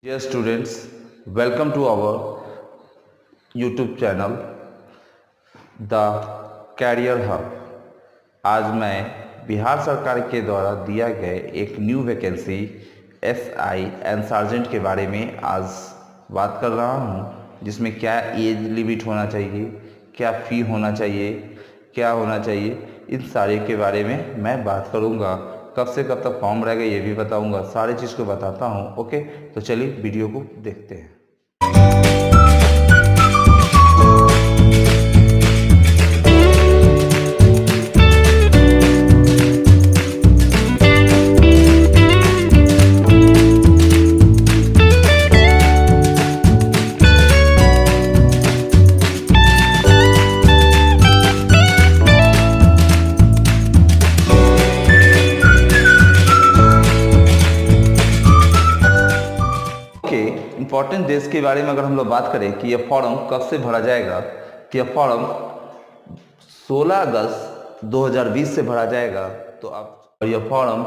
Dear students, welcome to our YouTube channel The Career Hub. आज मैं बिहार सरकार के द्वारा दिया गए एक new vacancy SI and sergeant के बारे में आज बात कर रहा हूँ, जिसमें क्या एज लिमिट होना चाहिए, क्या फ़ी होना चाहिए, क्या होना चाहिए, इन सारे के बारे में मैं बात करूँगा। कब से कब तक फॉर्म रहेगा ये भी बताऊँगा, सारी चीज़ को बताता हूँ। ओके, तो चलिए वीडियो को देखते हैं। इम्पॉर्टेंट डेट्स के बारे में अगर हम लोग बात करें कि यह फॉर्म कब से भरा जाएगा, कि यह फॉर्म 16 अगस्त 2020 से भरा जाएगा। तो आप यह फॉर्म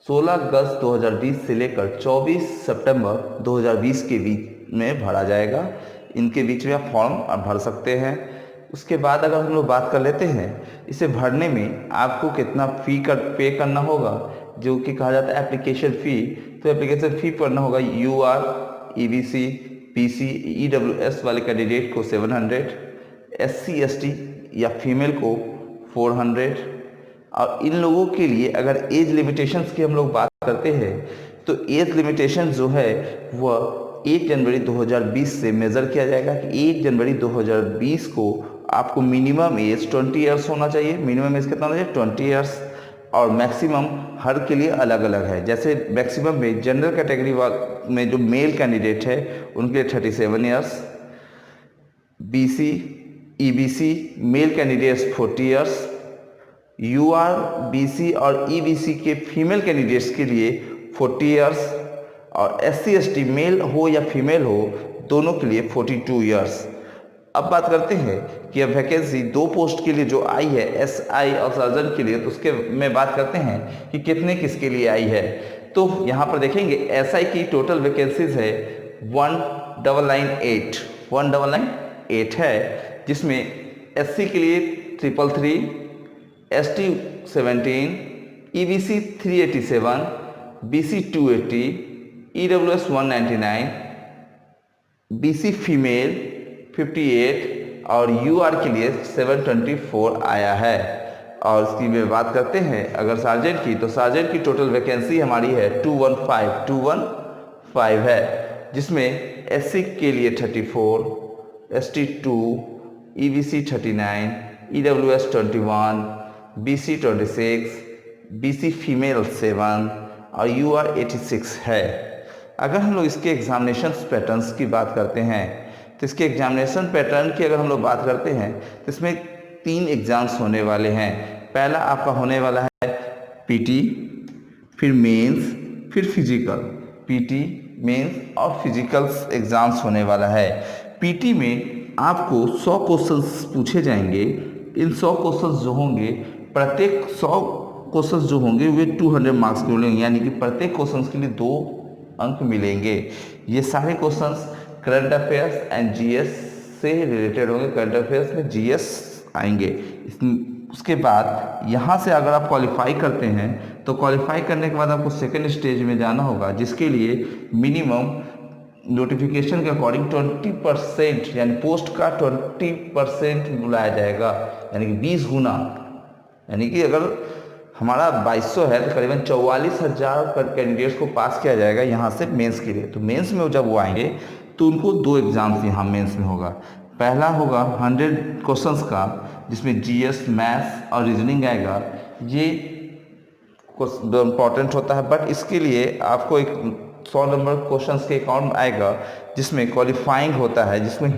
16 अगस्त 2020 से लेकर 24 सितंबर 2020 के बीच में भरा जाएगा। इनके बीच में आप फॉर्म आप भर सकते हैं। उसके बाद अगर हम लोग बात कर लेते हैं, इसे भरने में आपको कितना फ़ी पे करना होगा, जो कि कहा जाता है एप्लीकेशन फ़ी। तो एप्लीकेशन फ़ी भरना होगा UR, EBC, PC, EWS वाले कैंडिडेट को 700, SC ST या फीमेल को 400। और इन लोगों के लिए अगर एज लिमिटेशंस की हम लोग बात करते हैं, तो एज लिमिटेशन जो है वह 1 जनवरी 2020 से मेज़र किया जाएगा कि 1 जनवरी 2020 को आपको मिनिमम एज 20 ईयर्स होना चाहिए। मिनिमम एज कितना होना चाहिए? 20 ईयर्स। और मैक्सिमम हर के लिए अलग अलग है। जैसे मैक्सिमम में जनरल कैटेगरी में जो मेल कैंडिडेट है उनके लिए 37 years, BC EBC male candidates 40 years, UR BC और EBC के फीमेल कैंडिडेट्स के लिए 40 ईयर्स, और SC ST मेल हो या फीमेल हो दोनों के लिए 42 ईयर्स। अब बात करते हैं कि अब वैकेंसी 2 पोस्ट के लिए जो आई है SI और सर्जन के लिए, तो उसके में बात करते हैं कि कितने किसके लिए आई है। तो यहाँ पर देखेंगे SI की टोटल वैकेंसीज है 1,998 है, जिसमें SC के लिए 333, ST 17, EBC 387, BC 280, EWS 199, BC female 58 और UR के लिए 724 आया है। और इसकी में बात करते हैं अगर सार्जेंट की, तो सार्जेंट की टोटल वैकेंसी हमारी है 215 है, जिसमें SC के लिए 34, ST 2, EBC 39, EWS 21, BC 26, BC female 7 और UR 86 है। अगर हम लोग इसके एग्जामिनेशन पैटर्न्स की बात करते हैं, तो इसके एग्जामिनेशन पैटर्न की अगर हम लोग बात करते हैं, तो इसमें 3 एग्ज़ाम्स होने वाले हैं। पहला आपका होने वाला है PT, फिर मेंस, फिर फिजिकल। PT, मेंस और फिजिकल्स एग्ज़ाम्स होने वाला है। PT में आपको 100 क्वेश्चंस पूछे जाएंगे। इन 100 क्वेश्चंस जो होंगे, प्रत्येक 100 क्वेश्चंस जो होंगे वे 200 मार्क्स के मिलेंगे, यानी कि प्रत्येक क्वेश्चंस के लिए 2 अंक मिलेंगे। ये सारे questions current affairs and GS से रिलेटेड होंगे। करंट अफेयर्स में GS आएंगे। उसके बाद यहाँ से अगर आप क्वालिफाई करते हैं, तो क्वालिफाई करने के बाद आपको सेकंड स्टेज में जाना होगा, जिसके लिए मिनिमम नोटिफिकेशन के अकॉर्डिंग 20% यानी पोस्ट का 20% बुलाया जाएगा, यानी कि 20 गुना। यानी कि अगर हमारा 2200 है तो करीबन 44,000 कैंडिडेट्स को पास किया जाएगा यहाँ से मेंस के लिए। तो मेंस में जब वो आएंगे तो उनको 2 एग्ज़ाम्स यहाँ मेंस में होगा। पहला होगा 100 क्वेश्चंस का, जिसमें GS, मैथ्स और रीजनिंग आएगा। ये इम्पॉर्टेंट होता है, बट इसके लिए आपको एक 100 नंबर क्वेश्चंस के अकाउंट आएगा, जिसमें क्वालिफाइंग होता है, जिसमें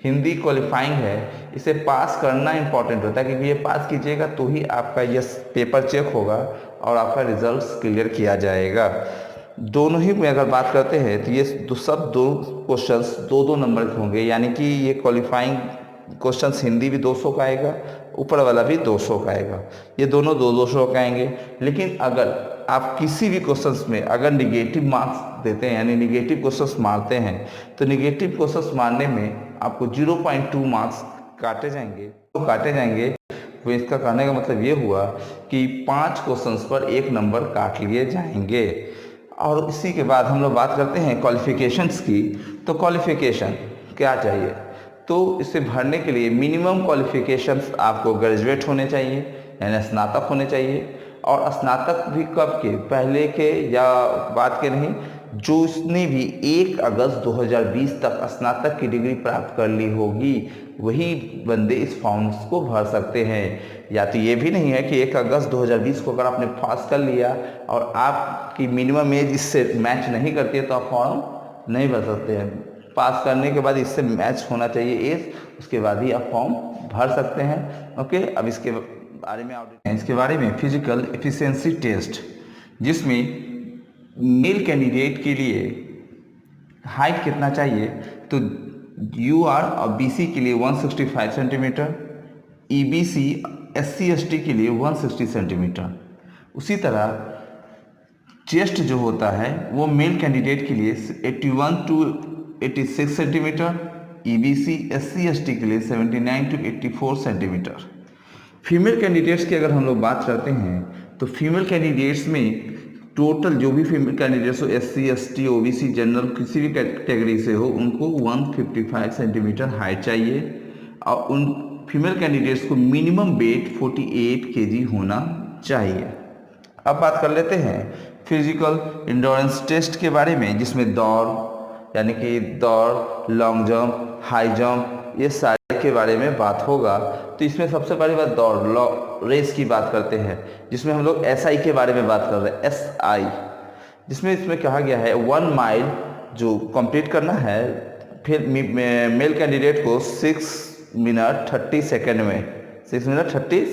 हिंदी क्वालिफाइंग है। इसे पास करना इंपॉर्टेंट होता है, क्योंकि ये पास कीजिएगा तो ही आपका ये पेपर चेक होगा और आपका रिजल्ट्स क्लियर किया जाएगा। दोनों ही में अगर बात करते हैं, तो ये सब 2 क्वेश्चंस 2-2 नंबर के होंगे, यानी कि ये क्वालिफाइंग क्वेश्चंस हिंदी भी 200 का आएगा, ऊपर वाला भी 200 का आएगा। ये दोनों 200 का आएंगे। लेकिन अगर आप किसी भी क्वेश्चंस में अगर निगेटिव मार्क्स देते हैं यानी निगेटिव क्वेश्चंस मारते हैं तो निगेटिव क्वेश्चंस मारने में आपको 0.2 मार्क्स काटे जाएंगे। तो इसका कहने का मतलब ये हुआ कि 5 क्वेश्चंस पर 1 नंबर काट लिए जाएंगे। और इसी के बाद हम लोग बात करते हैं क्वालिफिकेशंस की। तो क्वालिफिकेशन क्या चाहिए, तो इसे भरने के लिए मिनिमम क्वालिफिकेशंस आपको ग्रेजुएट होने चाहिए यानी स्नातक होने चाहिए। और स्नातक भी कब के, पहले के या बाद के नहीं, जो इसने भी 1 अगस्त 2020 तक स्नातक की डिग्री प्राप्त कर ली होगी वही बंदे इस फॉर्म्स को भर सकते हैं। या तो ये भी नहीं है कि 1 अगस्त 2020 को अगर आपने पास कर लिया और आपकी मिनिमम एज इससे मैच नहीं करती है तो आप फॉर्म नहीं भर सकते हैं। पास करने के बाद इससे मैच होना चाहिए एज, उसके बाद ही आप फॉर्म भर सकते हैं। ओके, अब इसके बारे में फिजिकल एफिशिएंसी टेस्ट, जिसमें मेल कैंडिडेट के लिए हाइट कितना चाहिए, तो यूआर और बीसी के लिए 165 सेंटीमीटर, ईबीसी एससी एसटी के लिए 160 सेंटीमीटर। उसी तरह चेस्ट जो होता है वो मेल कैंडिडेट के लिए 81 to 86 centimetre, EBC SC ST के लिए 79 टू 84 सेंटीमीटर। फीमेल कैंडिडेट्स की अगर हम लोग बात करते हैं तो फीमेल कैंडिडेट्स में टोटल जो भी फीमेल कैंडिडेट्स हो, एससी एसटी ओबीसी जनरल किसी भी कैटेगरी से हो, उनको 155 सेंटीमीटर हाइट चाहिए। और उन फीमेल कैंडिडेट्स को मिनिमम वेट 48 केजी होना चाहिए। अब बात कर लेते हैं फिजिकल इंड्योरेंस टेस्ट के बारे में, जिसमें दौड़ यानी कि दौड़, लॉन्ग जंप, हाई जंप, ये सारे के बारे में बात होगा। तो इसमें सबसे पहली बात दौड़ रेस की बात करते हैं, जिसमें हम लोग एसआई के बारे में बात कर रहे हैं। एसआई इसमें कहा गया है 1 माइल जो कंप्लीट करना है, फिर मेल कैंडिडेट को 6 मिनट 30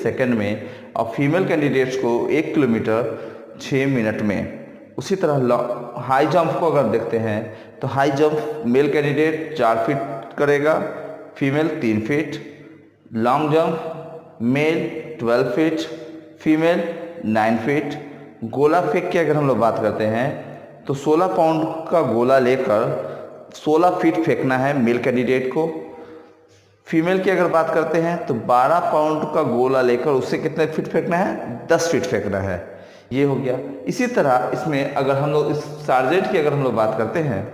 सेकेंड में और फीमेल कैंडिडेट्स को 1 किलोमीटर 6 मिनट में। उसी तरह हाई जंप को अगर देखते हैं तो high jump male candidate 4 feet करेगा, female 3 feet. Long jump male 12 feet, female 9 feet. गोला फेंक की अगर हम लोग बात करते हैं तो 16 पाउंड का गोला लेकर 16 फीट फेंकना है मेल कैंडिडेट को। फीमेल की अगर बात करते हैं तो 12 पाउंड का गोला लेकर उससे कितने फीट फेंकना है, 10 फीट फेंकना है। ये हो गया। इसी तरह इसमें अगर हम लोग इस सार्जेंट की अगर हम लोग बात करते हैं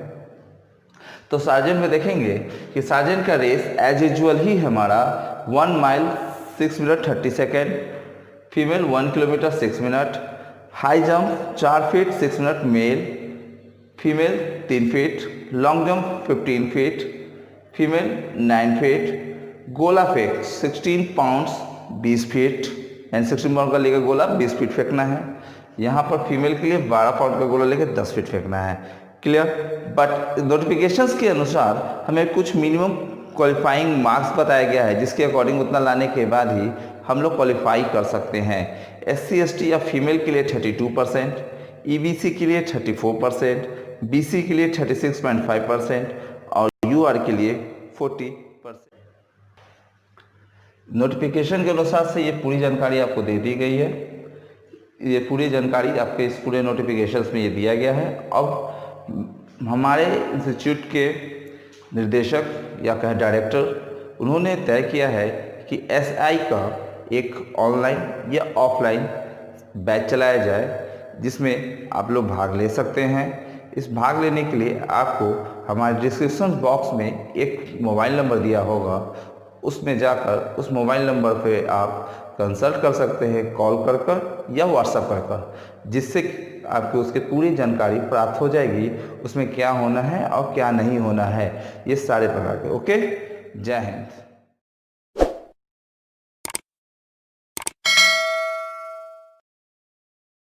तो सार्जेंट में देखेंगे कि सार्जेंट का रेस एज यूजुअल ही हमारा 1 mile 6 minute 30 second, female 1 kilometre 6 minute. High jump 4 feet 6 minute male, female 3 feet. Long jump 15 feet, female 9 feet. गोला फेंक 16 पाउंड्स 20 फीट, यानी 16 पाउंड का लेकर गोला 20 फीट फेंकना है। यहाँ पर फीमेल के लिए 12 पाउंड का गोला लेकर 10 फीट फेंकना है। क्लियर। बट नोटिफिकेशंस के अनुसार हमें कुछ मिनिमम क्वालिफाइंग मार्क्स बताया गया है, जिसके अकॉर्डिंग उतना लाने के बाद ही हम लोग क्वालिफाई कर सकते हैं। एससी एसटी या फीमेल के लिए 32%, ईबीसी के लिए 34%, बीसी के लिए 36.5% और यूआर के लिए 40%। नोटिफिकेशन के अनुसार से ये पूरी जानकारी आपको दे दी गई है। ये पूरी जानकारी आपके इस पूरे नोटिफिकेशंस में ये दिया गया है। अब हमारे इंस्टीट्यूट के निर्देशक या कहें डायरेक्टर, उन्होंने तय किया है कि एसआई का एक ऑनलाइन या ऑफलाइन बैच चलाया जाए, जिसमें आप लोग भाग ले सकते हैं। इस भाग लेने के लिए आपको हमारे डिस्क्रिप्शन बॉक्स में एक मोबाइल नंबर दिया होगा, उसमें जाकर उस मोबाइल नंबर पे आप कंसल्ट कर सकते हैं, कॉल कर या व्हाट्सएप कर, जिससे आपको उसकी पूरी जानकारी प्राप्त हो जाएगी, उसमें क्या होना है और क्या नहीं होना है, ये सारे प्रकार के। ओके, जय हिंद।